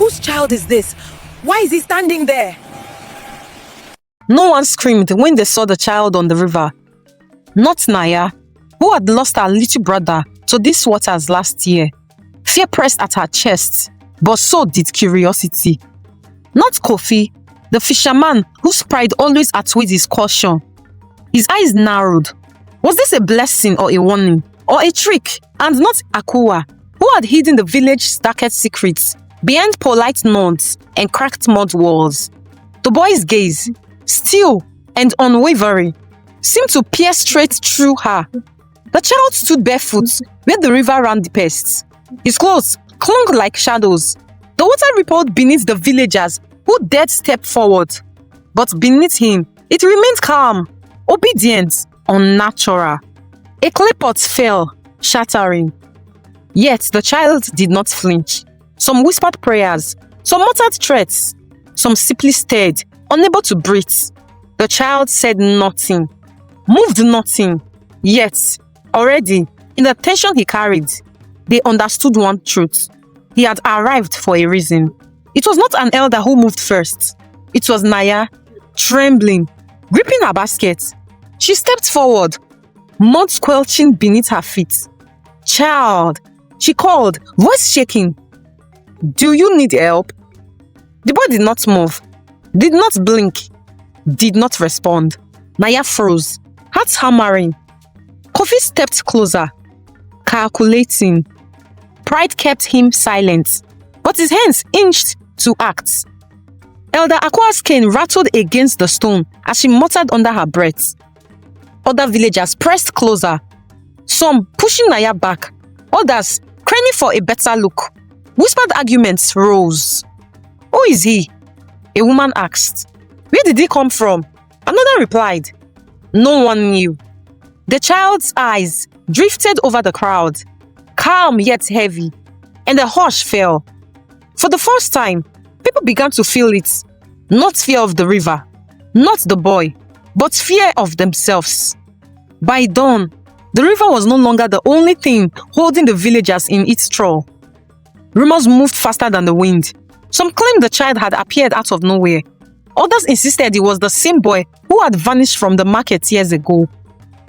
Whose child is this? Why is he standing there? No one screamed when they saw the child on the river. Not Naya, who had lost her little brother to these waters last year. Fear pressed at her chest, but so did curiosity. Not Kofi, the fisherman whose pride always outweighed his caution. His eyes narrowed. Was this a blessing or a warning, or a trick? And not Akua, who had hidden the village's darkest secrets behind polite nods and cracked mud walls. The boy's gaze, still and unwavering, seemed to pierce straight through her. The child stood barefoot where the river ran deepest. His clothes clung like shadows. The water rippled beneath the villagers who dared step forward. But beneath him, it remained calm, obedient, unnatural. A clay pot fell, shattering. Yet the child did not flinch. Some whispered prayers, some muttered threats, some simply stared, unable to breathe. The child said nothing, moved nothing. Yet, already, in the tension he carried, they understood one truth. He had arrived for a reason. It was not an elder who moved first. It was Naya, trembling, gripping her basket. She stepped forward, mud squelching beneath her feet. "Child," she called, voice shaking. "Do you need help?" The boy did not move, did not blink, did not respond. Naya froze, heart hammering. Kofi stepped closer, calculating. Pride kept him silent, but his hands inched to act. Elder Akua's cane rattled against the stone as she muttered under her breath. Other villagers pressed closer, some pushing Naya back, others craning for a better look. Whispered arguments rose. "Who is he?" a woman asked. "Where did he come from?" Another replied. No one knew. The child's eyes drifted over the crowd, calm yet heavy, and the hush fell. For the first time, people began to feel it. Not fear of the river, not the boy, but fear of themselves. By dawn, the river was no longer the only thing holding the villagers in its thrall. Rumors moved faster than the wind. Some claimed the child had appeared out of nowhere. Others insisted it was the same boy who had vanished from the market years ago.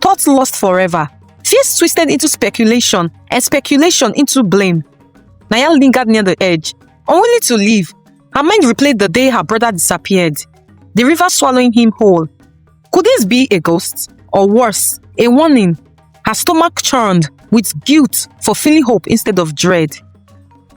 Thoughts lost forever. Fears twisted into speculation, and speculation into blame. Naya lingered near the edge, unwilling to leave. Her mind replayed the day her brother disappeared, the river swallowing him whole. Could this be a ghost? Or worse, a warning? Her stomach churned with guilt for feeling hope instead of dread.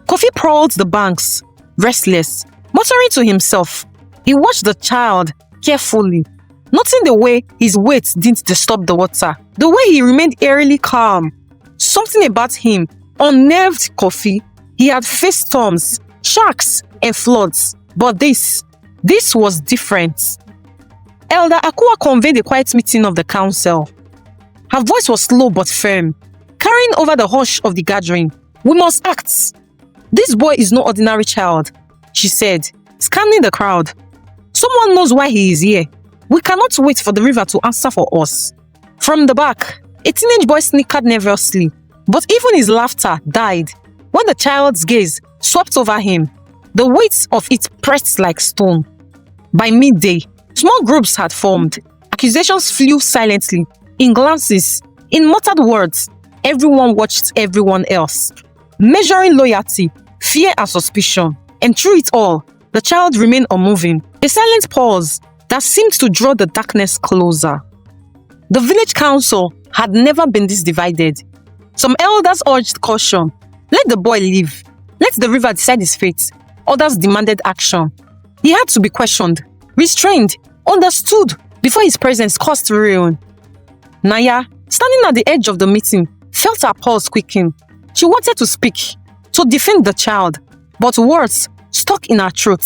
Kofi prowled the banks, restless, muttering to himself. He watched the child carefully, noting the way his weight didn't disturb the water, the way he remained eerily calm. Something about him unnerved Kofi. He had faced storms, sharks, and floods, but this was different. Elder Akua convened a quiet meeting of the council. Her voice was slow but firm, carrying over the hush of the gathering. "We must act. This boy is no ordinary child," she said, scanning the crowd. "Someone knows why he is here. We cannot wait for the river to answer for us." From the back, a teenage boy snickered nervously, but even his laughter died when the child's gaze swept over him. The weight of it pressed like stone. By midday, small groups had formed. Accusations flew silently, in glances, in muttered words. Everyone watched everyone else, measuring loyalty, fear and suspicion. And through it all, the child remained unmoving, a silent pause that seemed to draw the darkness closer. The village council had never been this divided. Some elders urged caution. Let the boy live. Let the river decide his fate. Others demanded action. He had to be questioned, restrained, understood before his presence caused ruin. Naya, standing at the edge of the meeting, felt her pulse quicken. She wanted to speak, to defend the child, but words stuck in her throat.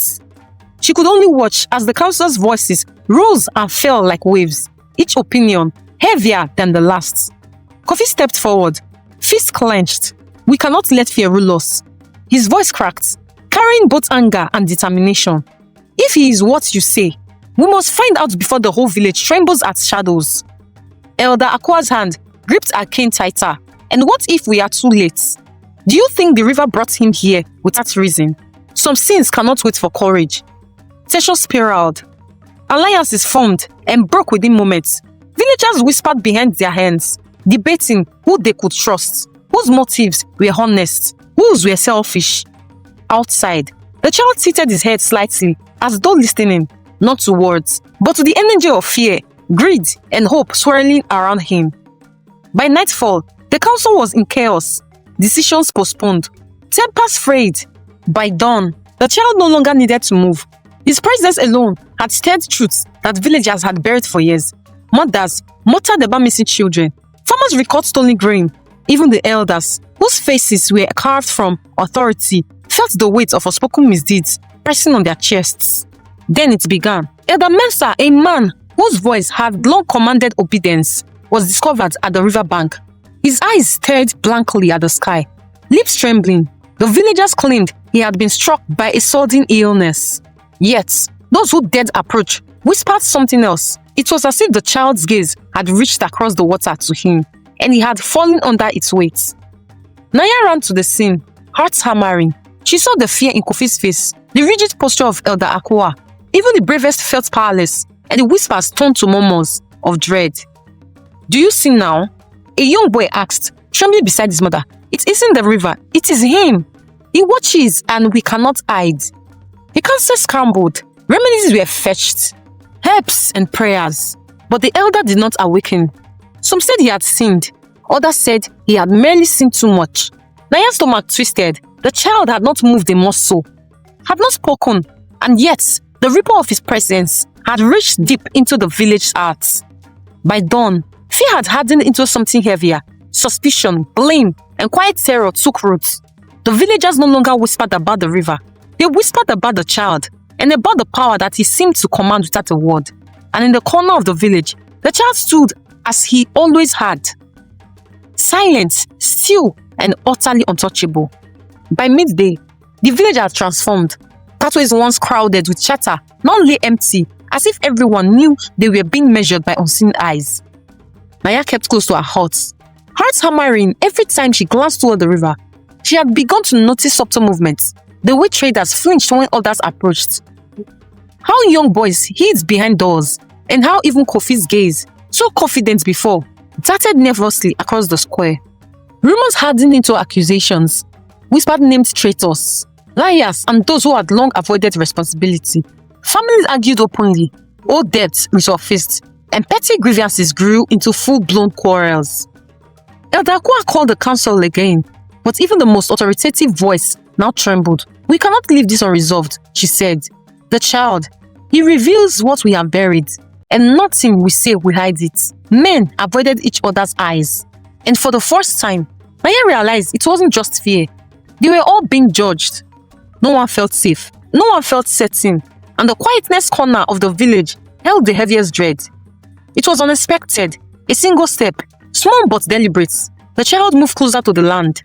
She could only watch as the council's voices rose and fell like waves, each opinion heavier than the last. Kofi stepped forward, fist clenched. "We cannot let fear rule us." His voice cracked, carrying both anger and determination. "If he is what you say, we must find out before the whole village trembles at shadows." Elder Akua's hand gripped her cane tighter. "And what if we are too late? Do you think the river brought him here without reason? Some sins cannot wait for courage. Tension spiraled. Alliances formed and broke within moments. Villagers whispered behind their hands, debating who they could trust, whose motives were honest, whose were selfish. Outside, the child tilted his head slightly, as though listening, not to words, but to the energy of fear, greed, and hope swirling around him. By nightfall, the council was in chaos, decisions postponed, tempers frayed. By dawn, the child no longer needed to move. His presence alone had stirred truths that villagers had buried for years. Mothers muttered about missing children. Farmers recalled stolen grain. Even the elders, whose faces were carved from authority, felt the weight of unspoken misdeeds pressing on their chests. Then it began. Elder Mensa, a man whose voice had long commanded obedience, was discovered at the riverbank. His eyes stared blankly at the sky, lips trembling. The villagers claimed he had been struck by a sudden illness. Yet, those who dared approach whispered something else. It was as if the child's gaze had reached across the water to him, and he had fallen under its weight. Naya ran to the scene, hearts hammering. She saw the fear in Kofi's face, the rigid posture of Elder Akua. Even the bravest felt powerless, and the whispers turned to murmurs of dread. "Do you see now?" A young boy asked, trembling beside his mother. "It isn't the river, it is him. He watches, and we cannot hide." The council scrambled. Remedies were fetched, herbs and prayers, but the elder did not awaken. Some said he had sinned, others said he had merely sinned too much. Naya's stomach twisted. The child had not moved a muscle, had not spoken, and yet the ripple of his presence had reached deep into the village's hearts. By dawn, fear had hardened into something heavier. Suspicion, blame, and quiet terror took root. The villagers no longer whispered about the river. They whispered about the child and about the power that he seemed to command without a word. And in the corner of the village, the child stood as he always had. Silent, still, and utterly untouchable. By midday, the village had transformed. Pathways once crowded with chatter now lay empty, as if everyone knew they were being measured by unseen eyes. Naya kept close to her hut, hearts hammering every time she glanced toward the river. She had begun to notice subtle movements, the way traders flinched when others approached, how young boys hid behind doors, and how even Kofi's gaze, so confident before, darted nervously across the square. Rumors hardened into accusations, whispered named traitors, liars, and those who had long avoided responsibility. Families argued openly, old debts resurfaced, and petty grievances grew into full-blown quarrels. Elder Akua called the council again, but even the most authoritative voice now trembled. "We cannot leave this unresolved," she said. "The child, he reveals what we have buried, and nothing we say will hide it." Men avoided each other's eyes, and for the first time, Naya realized it wasn't just fear. They were all being judged. No one felt safe, no one felt certain, and the quietness corner of the village held the heaviest dread. It was unexpected, a single step, small but deliberate. The child moved closer to the land,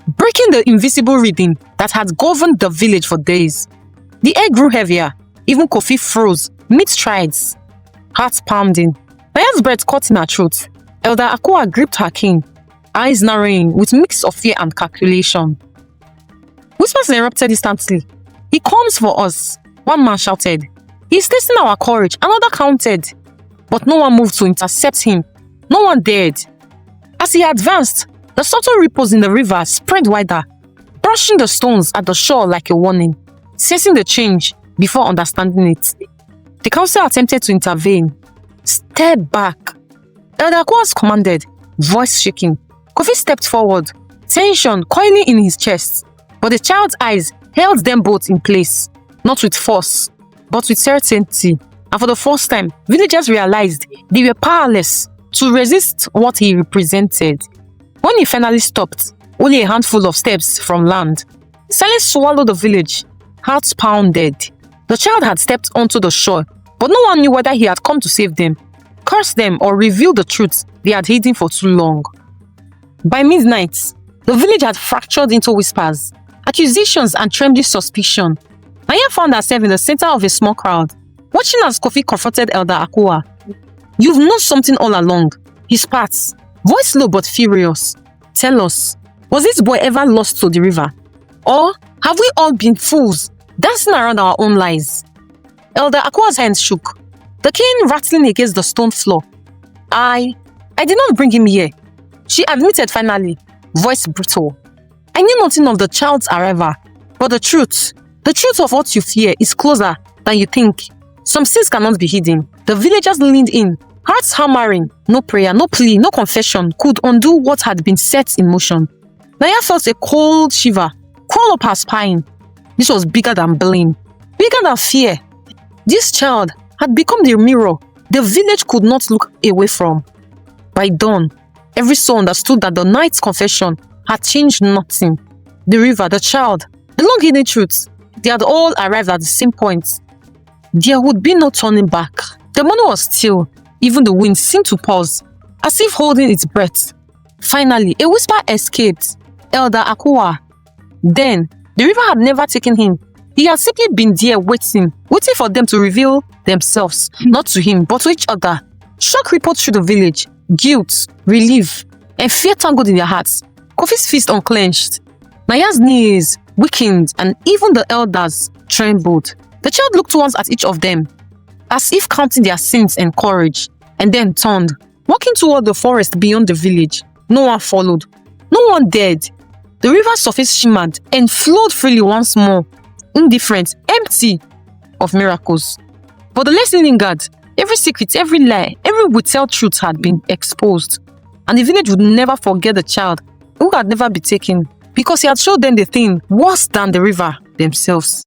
breaking the invisible rhythm that had governed the village for days. The air grew heavier. Even Kofi froze mid-strides, heart pounding. Naya's breath caught in her throat. Elder Akua gripped her cane, eyes narrowing with mix of fear and calculation. Whispers erupted instantly. "He comes for us," one man shouted. "He's testing our courage," another counted. But no one moved to intercept him. No one dared. As he advanced, the subtle ripples in the river spread wider, brushing the stones at the shore like a warning, sensing the change before understanding it. The council attempted to intervene. "Step back," Elder Akua commanded, voice shaking. Kofi stepped forward, tension coiling in his chest, but the child's eyes held them both in place, not with force, but with certainty. And for the first time, villagers realized they were powerless to resist what he represented. When he finally stopped, only a handful of steps from land, silence swallowed the village. Hearts pounded. The child had stepped onto the shore, but no one knew whether he had come to save them, curse them, or reveal the truth they had hidden for too long. By midnight, the village had fractured into whispers, accusations, and trembling suspicion. Naya found herself in the center of a small crowd, watching as Kofi confronted Elder Akua. "You've known something all along," he spat, voice low but furious. "Tell us, was this boy ever lost to the river? Or Have we all been fools, dancing around our own lies? Elder Akua's hands shook, the cane rattling against the stone floor. I did not bring him here, she admitted finally, voice brittle. I knew nothing of the child's arrival, but the truth of what you fear is closer than you think. Some sins cannot be hidden. The villagers leaned in, hearts hammering. No prayer, no plea, no confession could undo what had been set in motion. Naya felt a cold shiver crawl up her spine. This was bigger than blame, bigger than fear. This child had become the mirror the village could not look away from. By dawn, every soul understood that the night's confession had changed nothing. The river, the child, the long-hidden truths, they had all arrived at the same point. There would be no turning back. The morning was still. Even the wind seemed to pause, as if holding its breath. Finally, a whisper escaped. Elder Akua. Then, the river had never taken him. He had simply been there waiting for them to reveal themselves, not to him, but to each other. Shock rippled through the village. Guilt, relief, and fear tangled in their hearts. Kofi's fist unclenched. Naya's knees weakened, and even the elders trembled. The child looked once at each of them, as if counting their sins and courage, and then turned, walking toward the forest beyond the village. No one followed. No one dared. The river's surface shimmered and flowed freely once more, indifferent, empty of miracles. But the lesson lingered. Every secret, every lie, every withheld truth had been exposed. And the village would never forget the child who had never been taken, because he had showed them the thing worse than the river themselves.